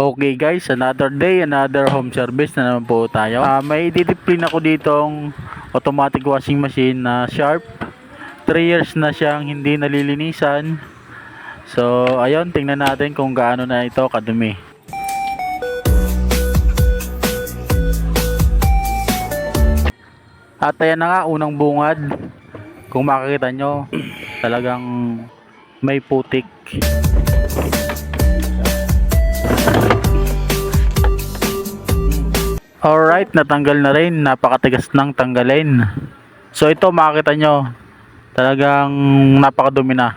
Okay guys, another day, another home service na naman po tayo. May didisplay ako ditong automatic washing machine na Sharp. 3 years na siyang hindi nalilinisan. So, ayun, tingnan natin kung gaano na ito kadumi. At ayan na nga, unang bungad. Kung makikita nyo, talagang may putik. Alright, natanggal na rin. Napakatigas ng tanggalin. So ito makikita nyo, talagang napakadumi na.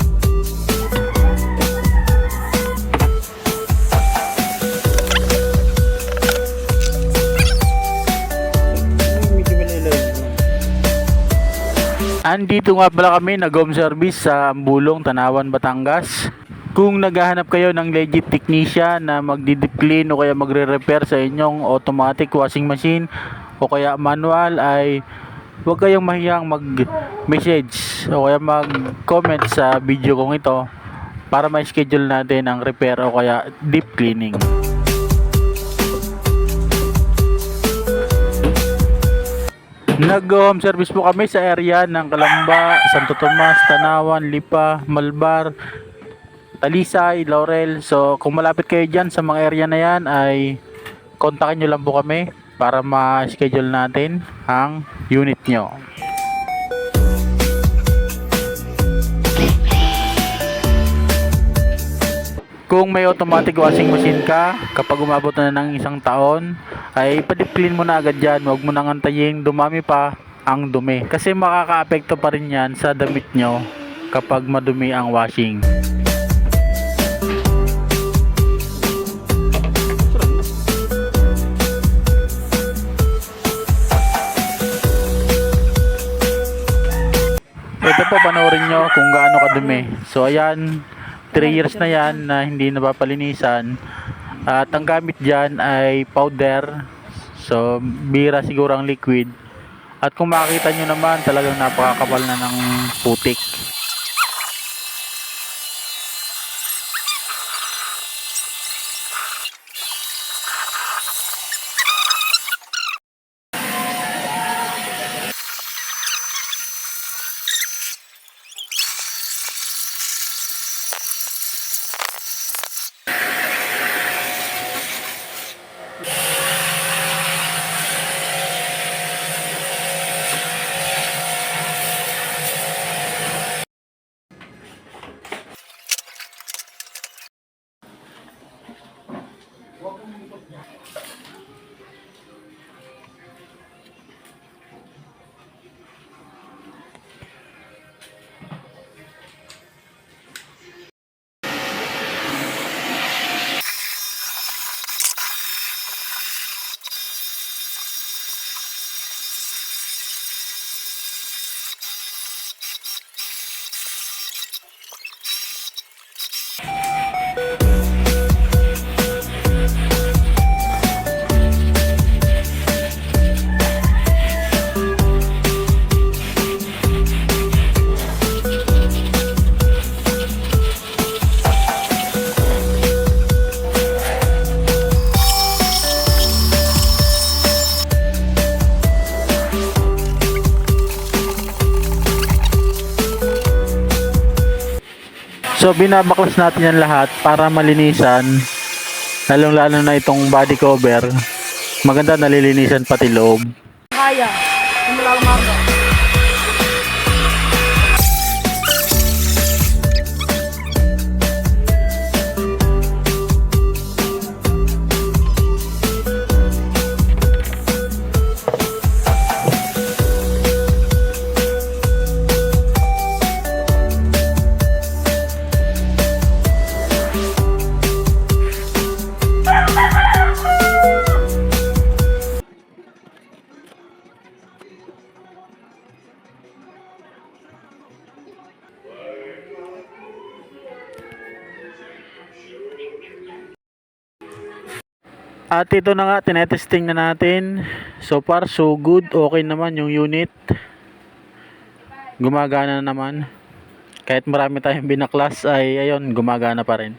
Andito nga pala kami nag-home service sa Ambulong, Tanawan, Batangas. Kung naghahanap kayo ng legit technician na magdi-deep clean o kaya magre-repair sa inyong automatic washing machine o kaya manual, ay huwag kayong mahiyang mag-message o kaya mag-comment sa video kong ito para ma-schedule natin ang repair o kaya deep cleaning. Nag-home service po kami sa area ng Calamba, Santo Tomas, Tanawan, Lipa, Malbar, Talisay, Laurel. So kung malapit kayo dyan sa mga area na yan, ay kontakin nyo lang po kami para ma-schedule natin ang unit nyo. Kung may automatic washing machine ka, kapag umabot na ng 1 taon, ay pa-deep clean mo na agad dyan. Huwag mo nang antayin dumami pa ang dumi, kasi makaka-apekto pa rin yan sa damit nyo kapag madumi ang washing. Ito po, panoorin nyo kung gaano kadumi. So ayan, 3 years na yan na hindi napapalinisan. At ang gamit dyan ay powder. So bira siguro ang liquid. At kung makikita nyo naman, talagang napakakapal na ng putik. So binabaklas natin yan lahat para malinisan, lalong lalo na itong body cover. Maganda, nalilinisan pati loob. Kaya, umalalang. At ito na nga, tinetesting na natin. So far so good, okay naman yung unit. Gumagana na naman. Kahit marami tayong binaklas ay ayun, gumagana pa rin.